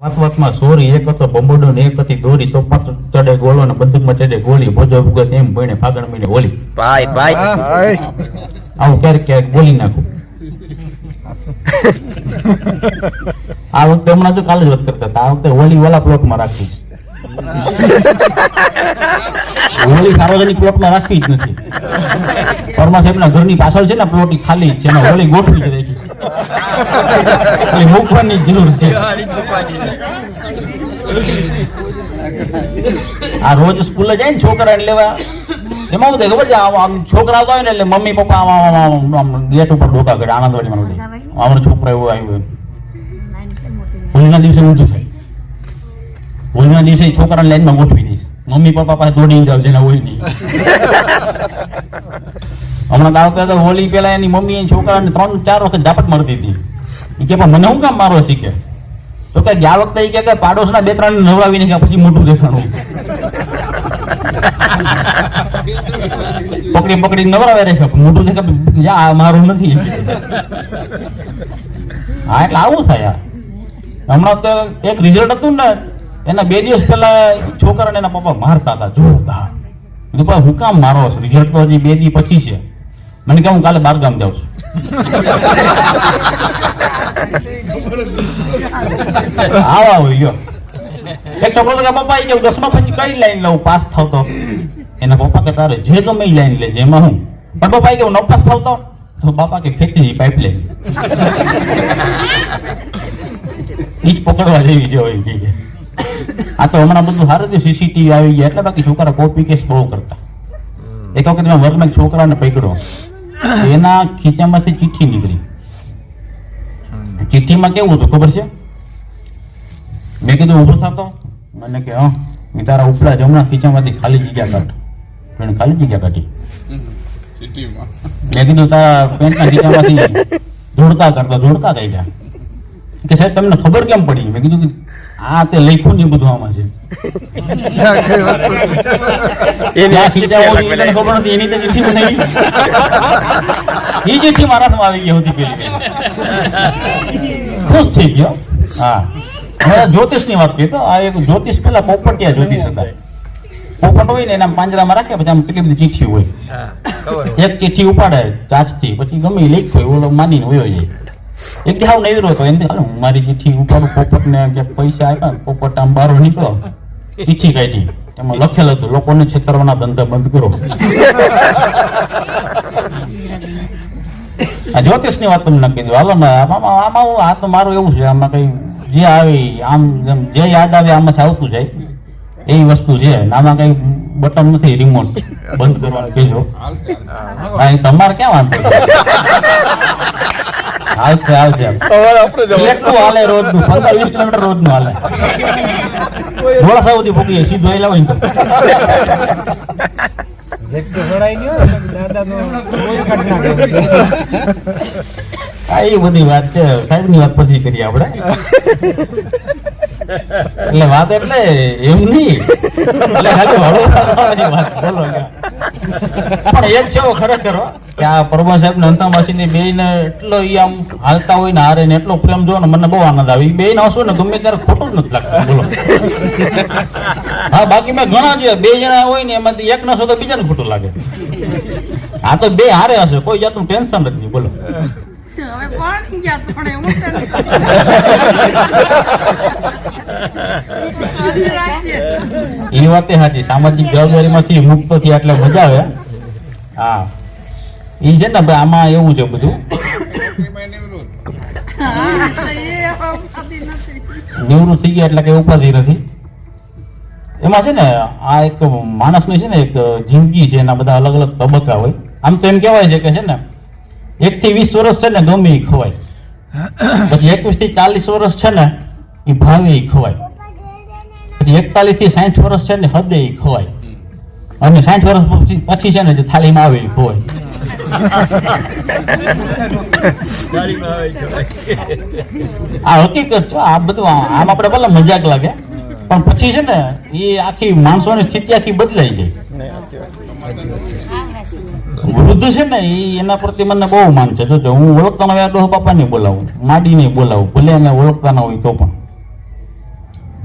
વાતમાં સોરી એક હતો બંબોડો ને એક હતી દોરી તો ચડે ગોળો ને બંદૂકમાં ચડે ગોળી ભોજો ભૂગત એમ ભણે ફાગણ મહિને હોલી. ભાઈ ભાઈ આવું ક્યારેક ક્યારેક બોલી નાખું. આ વખતે હમણાં જો કાલે જ વાત કરતા હતા, આ વખતે હોલી ઓલા પ્લોટમાં રાખી છે. હોલી સાર્વજનિક પ્લોટમાં રાખવી જ નથી. પરમા સાહેબના ઘરની પાછળ છે ને પ્લોટ ખાલી છે, એમાં હોલી ગોઠવી છે રાખી છે. મૂકવાની જરૂર છે. આ રોજ સ્કૂલે જાય ને છોકરા લેવા, એમાં બધે ખબર છે આમ છોકરા આવતા હોય ને એટલે મમ્મી પપ્પા આમ ગેટ ઉપર ડોકા કરે આનંદવાડીમાં. અમારો છોકરો એવો આવ્યો હોળીના દિવસે ઊંધું થાય. હોળીના દિવસે છોકરાને લાઈનમાં ગોઠવી દઈશ, મમ્મી પપ્પા પાસે દોડી જાવ જેને હોય નહીં. હમણાં આવતા હતા હોળી પેલા એની મમ્મી છોકરાને 3-4 વખત ઝાપટ મળતી હતી. એ કે પણ મને હું કામ મારો શીખે તો કે આ વખતે એ કે પાડોશના 2-3 નવરાવીને કે પછી મોટું દેખાણું. પકડી પકડી નવરાવે રહે મોટું દેખા મારું નથી. હા એટલે આવું થાય. હમણાં તો એક રિઝલ્ટ હતું ને, એના 2 દિવસ પહેલા છોકરાને એના પપ્પા મારતા હતા જોરદાર. હું કામ મારો છું, રિઝલ્ટ તો હજી 2 દી પછી છે. મને કે હું કાલે 12 ગામ જાઉં છું. આવા હોય ગયો એક છોકરો કે પપ્પા એ 10મા પછી કઈ લાઈન લઉં પાસ થતો? એના પપ્પા કે તારે જે ગમે એ લાઈન લેજે, એમાં હું. પણ પપ્પા કે હું નપાસ થતો તો બાપા કે ખેતી પાઇપલાઈન ઈ જ પકડવા જેવી છે હોય કે. આ તો હમણાં બધું સારું છે, સીસીટીવી આવી ગયા એટલે બાકી છોકરા કોપી કેસ બહુ કરતા. એક વખત મેં વર્ગમાં છોકરાને પકડ્યો, એના ખીચામાંથી ચિઠ્ઠી નીકળી. ચિઠ્ઠીમાં કેવું હતું ખબર છે? મેં કીધું ઉભો થતો, મને કે હા તારા ઉપલા જમણા ખીચામાંથી ખાલી જગ્યા કાઢ. ખાલી જગ્યા કાઢી. મેં કીધું તારા પેન્ટના ખીચામાંથી જોડતા કાઢ્યા. કે સાહેબ તમને ખબર કેમ પડી? મેં કીધું આ તે લખ્યું ને બધું આમાં છે. ખબર નથી એની તો ચિઠ્ઠી બનાવી. એ ચિઠ્ઠી મારા હાથમાં આવી ગઈ હતી પેલી. ખુશ થઈ ગયો. હા જ્યોતિષ ની વાત કરી તો આ એક જ્યોતિષ પેલા પોપટિયા જ્યોતિષ હતા. પોપટ હોય ને એના પાંજરામાં રાખે, પછી આમ કેટલી બધી ચિઠ્ઠી હોય. એક ચિઠ્ઠી ઉપાડે ચાચથી, પછી ગમે લખ્યું હોય ઓલો માનીને વયો જાય. એક હાવ નૈરો હતો, એને હું મારી ચિઠ્ઠી ઉપાડું. પોપટ ને પૈસા આપ્યા, પોપટ આમ બહાર નીકળો, ચિઠ્ઠી કાઢી, એમાં લખેલ હતું લોકોને છેતરવાના ધંધા બંધ કરો. આ જ્યોતિષ ની વાત તમને કીધું. હાલો ને આમાં આ તો મારું એવું છે, આમાં કઈ જે આવે આમ જે યાદ આવે આમાંથી આવતું જાય એવી વસ્તુ છે. આમાં કઈ બટન નથી રિમોટ બંધ કરવાનું કહેજો. તમારે ક્યાં વાંધો? આવશે એટલું હાલે રોજ નું 15-20 કિલોમીટર રોજ નું હાલે. થોડા સુધી ભૂગીએ સીધું આવી લાવો. એ બધી વાત છે, સાહેબ ની વાત પછી કરીએ આપડે. એટલે વાત એટલે એમ નહીં, પણ એક છે ખરેખર કે આ પરમા સાહેબ ને અંતામાસી ની બે ને એટલો આમ હાલતા હોય ને હારે ને એટલો પ્રેમ જોવો ને મને બહુ આનંદ આવે. બે ને હસવું ને ગમે ત્યારે ખોટું જ નથી લાગતું. બોલો. હા બાકી મેં ઘણા જોયા 2 જણા હોય ને એમાંથી એક ના હસો તો બીજાને ખોટું લાગે. આ તો 2 હારે હશે, કોઈ જાતનું ટેન્શન જ નહીં. બોલો. એ વાત સાચી, સામાજિક જવાબદારી માંથી મુક્ત થયા એટલે મજા આવે. હા એ છે ને ભાઈ, આમાં એવું છે બધું નિવૃત્ત થઈ ગયા એટલે કઈ ઉપાધિ નથી. એમાં છે ને આ એક માણસ ની છે ને એક જિંદગી છે, એના બધા અલગ અલગ તબક્કા હોય. આમ તો એમ કેવાય છે કે છે ને 1 થી 20 વર્ષ છે ને ગમે એ ખવાય, પછી 21 થી 40 વર્ષ છે ને એ ભાવે એ ખવાય, પછી 41 થી 60 વર્ષ છે ને હદે એ ખવાય, અને 60 વર્ષ પછી છે ને જે થાળીમાં આવે એ ખવાય. આ હકીકત છે. આ બધું આમ આપડે ભલે મજાક લાગે, પણ પછી છે ને એ આખી માણસોની સ્થિતિ આખી બદલાઈ જાય. વૃદ્ધ છે ને એના પ્રત્યે મને બહુ માન છે. જો હું ઓળખતા ના ડોહ બાપા ને બોલાવું, માડી ને બોલાવું, ભલે એને ઓળખતા ના હોય તો પણ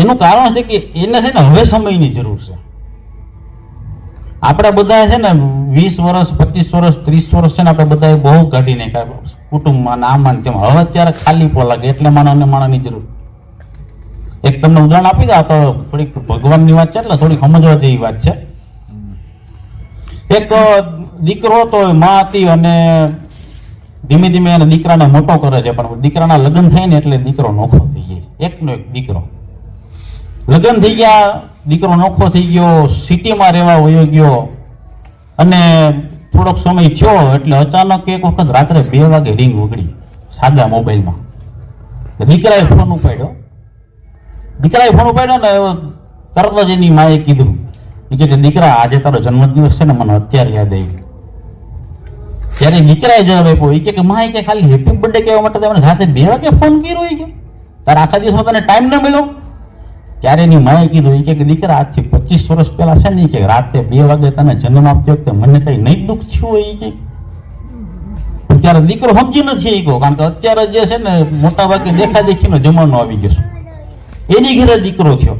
એનું કારણ છે કે એને છે ને હવે સમયની જરૂર છે. આપણે બધા છે ને 20 વર્ષ 25 વર્ષ 30 વર્ષ છે ને આપણે બધા બહુ કાઢી નાખ્યા કુટુંબમાં આમાં તેમાં. હવે અત્યારે ખાલી પો લાગે એટલે માણસની જરૂર. એક તમને ઉદાહરણ આપી દો, તો થોડીક ભગવાનની વાત છે એટલે થોડીક સમજવા જેવી વાત છે. એક દીકરો હતો, માં હતી, અને ધીમે ધીમે એને દીકરાને મોટો કરે છે, પણ દીકરાના લગ્ન થાય ને એટલે દીકરો નોખો થઈ જાય. એકનો એક દીકરો લગ્ન થઈ ગયા, દીકરો નોખો થઈ ગયો, સિટીમાં રહેવા વયો ગયો, અને થોડોક સમય થયો એટલે અચાનક એક વખત રાત્રે 2 વાગે રિંગ ઉગડી સાદા મોબાઈલમાં. દીકરાએ ફોન ઉપાડ્યો ને તરત જ એની માએ કીધું કે દીકરા આજે તારો જન્મદિવસ છે ને, મને અત્યારે યાદ આવી. ત્યારે દીકરાએ જવાબ આપ્યો કે માં કે ખાલી હેપી બર્થડે કહેવા માટે તમે રાતે 2 વાગે ફોન કર્યો કે તારે આખા દિવસમાં તને ટાઈમ ન મળ્યો? ત્યારે એની માએ કીધું કે દીકરા આજથી 25 વર્ષ પહેલા છે ને કે રાતે 2 વાગે તને જન્મ આપતી વખતે મને કઈ નહીં દુઃખ થયું હોય કે. ત્યારે દીકરો સમજી નથી ગયો, કારણ કે અત્યારે જે છે ને મોટા ભાગે દેખાદેખીનો જમાનો આવી ગયો છે. એની ઘરે દીકરો થયો,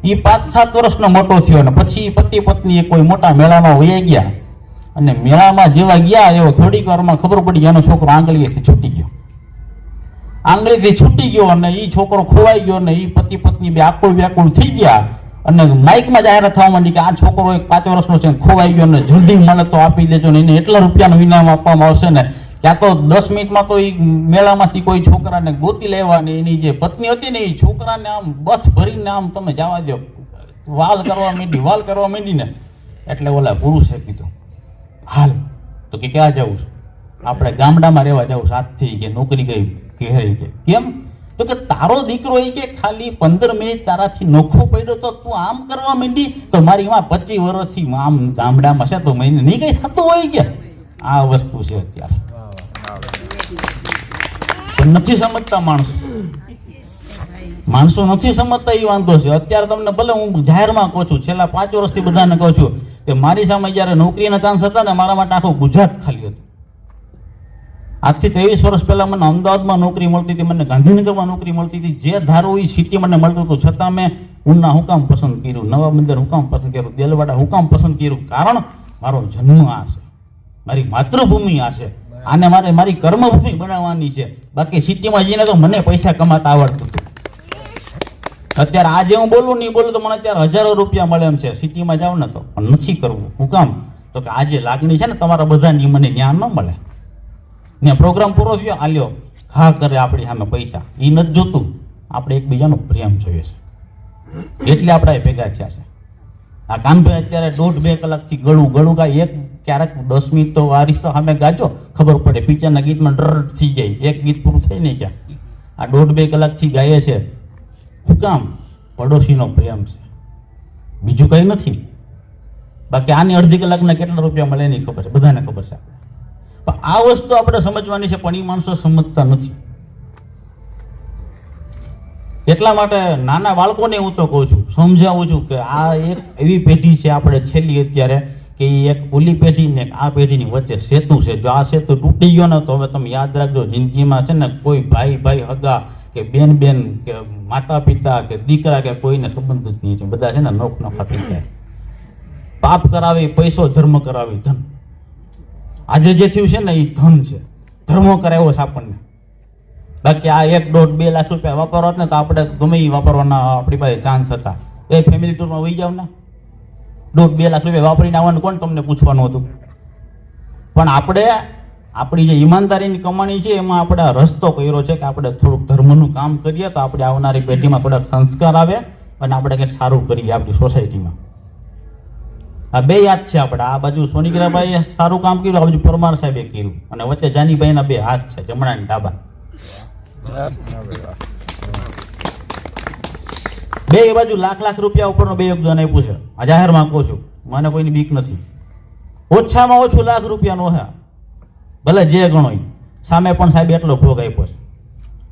એ 5-7 વર્ષનો મોટો થયો, અને પછી પતિ પત્ની કોઈ મોટા મેળામાં વયા ગયા, અને મેળામાં જેવા ગયા એવો થોડીક વારમાં ખબર પડી એનો છોકરો આંગળીએથી છૂટી ગયો, અને એ છોકરો ખોવાઈ ગયો, અને એ પતિ પત્ની બે આકુળ વ્યાકુળ થઈ ગયા, અને માઇકમાં જાહેરાત થવા માંડી કે આ છોકરો એક 5 વર્ષનો છે, ખોવાઈ ગયો, અને જલ્દી મળે તો આપી દેજો ને એને એટલા રૂપિયાનું ઇનામ આપવામાં આવશે ને. ત્યાં તો 10 મિનિટમાં તો એ મેળામાંથી કોઈ છોકરાને ગોતી લેવા, ને એની જે પત્ની હતી ને એ છોકરાને આમ બસ ભરીને આમ તમે જવા દો, વાલ કરવા માંડી ને. એટલે ઓલા પુરુષે કીધું હાલ, તો કે ક્યાં જવું છે? આપણે ગામડામાં રહેવા જવું સાથથી, કે નોકરી ગઈ કે કેમ? તો કે તારો દીકરો એ કે ખાલી 15 મિનિટ તારાથી નોખો પડ્યો તો તું આમ કરવા માંડી, તો મારી માં 25 વર્ષથી આમ ગામડામાં છે તો મને નહીં કઈ થતું હોય કે. આ વસ્તુ છે અત્યારે નથી સમજતા માણસો નથી સમજતા, એ વાંધો છે. અત્યારે તમને ભલે હું જાહેરમાં કહું છું, છેલ્લા 5 વર્ષથી બધાને કહું છું કે મારી સામે જયારે નોકરીના ચાન્સ હતા ને, મારા માટે આખું ગુજરાત ખાલી હતું. આજથી 23 વર્ષ પહેલા મને અમદાવાદમાં નોકરી મળતી હતી, મને ગાંધીનગરમાં નોકરી મળતી હતી, જે ધારો એ સિટી મને મળતું હતું, છતાં મેં ઉના હું કામ પસંદ કર્યું, નવા બંદર હું કામ પસંદ કર્યું, દેલવાડા હું કામ પસંદ કર્યું? કારણ મારો જન્મ આ છે, મારી માતૃભૂમિ આ છે, આને મારે મારી કર્મભૂમિ બનાવવાની છે. બાકી સિટીમાં જઈને તો મને પૈસા કમાતા આવડતું હતું. અત્યારે આજે હું બોલું નહીં બોલું તો મને અત્યારે હજારો રૂપિયા મળે એમ છે. સિટીમાં જાવ ને તો પણ નથી કરવું. હું કામ? તો કે આજે લાગણી છે ને તમારા બધાની, મને જ્ઞાન ન મળે ને. પ્રોગ્રામ પૂરો થયો, આલ્યો હા કરે આપણી સામે પૈસા, એ નથી જોતું, આપણે એકબીજાનો પ્રેમ જોઈએ છે એટલે આપણે ભેગા થયા છે. આ કાનભાઈ અત્યારે 1.5-2 કલાકથી ગળું ગાય, એક ક્યારેક 10 મિનિટ તો વારીસો સામે ગાજો, ખબર પડે પિક્ચરના ગીતમાં ડર થઈ જાય, એક ગીત પૂરું થઈ નહીં ક્યાં. આ 1.5-2 કલાકથી ગાય છે. શું કામ? પડોશીનો પ્રેમ છે, બીજું કઈ નથી. બાકી આની અડધી કલાકના કેટલા રૂપિયા મળે એની ખબર છે, બધાને ખબર છે. પણ આ વસ્તુ આપણે સમજવાની છે, પણ એ માણસો સમજતા નથી. એટલા માટે નાના બાળકોને હું તો કહું છું, સમજાવું છું કે આ એક એવી પેઢી છે આપણે છેલ્લી અત્યારે, કે એક ઓલી પેઢી ને આ પેઢીની વચ્ચે સેતુ છે. જો આ સેતુ તૂટી ગયો ને તો હવે તમે યાદ રાખજો, જિંદગીમાં છે ને કોઈ ભાઈ હગા કે બેન કે માતા પિતા કે દીકરા કે કોઈને સંબંધ જ નહીં છે. બધા છે ને નોખ નોખા થઈ જાય. પાપ કરાવી પૈસો, ધર્મ કરાવી ધન. આજે જે થયું છે ને એ ધન છે, ધર્મો કરાવ્યો છે આપણને. બાકી આ 1-1.5-2 લાખ રૂપિયા વાપરવા ને તો આપણે ગમે એ વાપરવાના આપણી પાસે ચાન્સ હતા. એ ફેમિલી ટૂરમાં વહી જાવ ને, 1.5-2 લાખ રૂપિયા વાપરીને આવવાનું કોણ તમને પૂછવાનું હતું? પણ આપણે આપણી જે ઈમાનદારીની કમાણી છે એમાં આપણે રસ્તો કર્યો છે કે આપણે થોડુંક ધર્મનું કામ કરીએ તો આપણે આવનારી પેઢીમાં થોડાક સંસ્કાર આવે અને આપણે કંઈક સારું કરીએ આપણી સોસાયટીમાં. આ બે યાદ છે આપણે. આ બાજુ સોનીગ્રાભાઈએ સારું કામ કર્યું, આ બાજુ પરમાર સાહેબે કર્યું, અને વચ્ચે જાનીભાઈના 2 હાથ છે, જમણા અને ડાબા. બે બાજુ લાખ રૂપિયા ઉપરનો 2 યોગદાન આપ્યું છે. આ જાહેરમાં કહું છું, મને કોઈની બીક નથી. ઓછામાં ઓછું લાખ રૂપિયાનો હે, ભલે જે ગણો. સામે પણ સાહેબ એટલો ભોગ આપ્યો છે.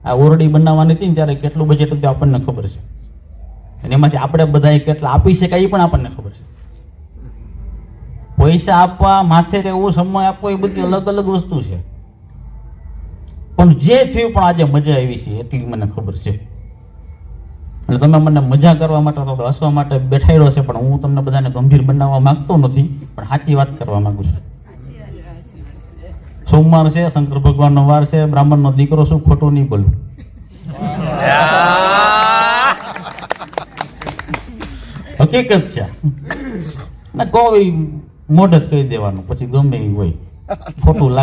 આ ઓરડી બનાવવાની હતી ને ત્યારે કેટલું બજેટ હતું આપણને ખબર છે, અને એમાંથી આપણે બધા કેટલા આપી શકાય એ પણ આપણને ખબર છે. પૈસા આપવા, માથે રહેવું, સમય આપવો, એ બધી અલગ અલગ વસ્તુ છે. પણ જે થયું પણ આજે મજા આવી છે એટલી મને ખબર છે. એટલે તમે મને મજા કરવા માટે અથવા હસવા માટે બેઠાડ્યો છે, પણ હું તમને બધાને ગંભીર બનાવવા માંગતો નથી, પણ સાચી વાત કરવા માંગુ છું. સોમવાર છે, શંકર ભગવાનનો વાર છે, બ્રાહ્મણનો દીકરો છું, ખોટું નહીં બોલું. હકીકત છે ને, કોઈ મોઢ જ કહી દેવાનું, પછી ગમે એ હોય, ખોટું લાગે.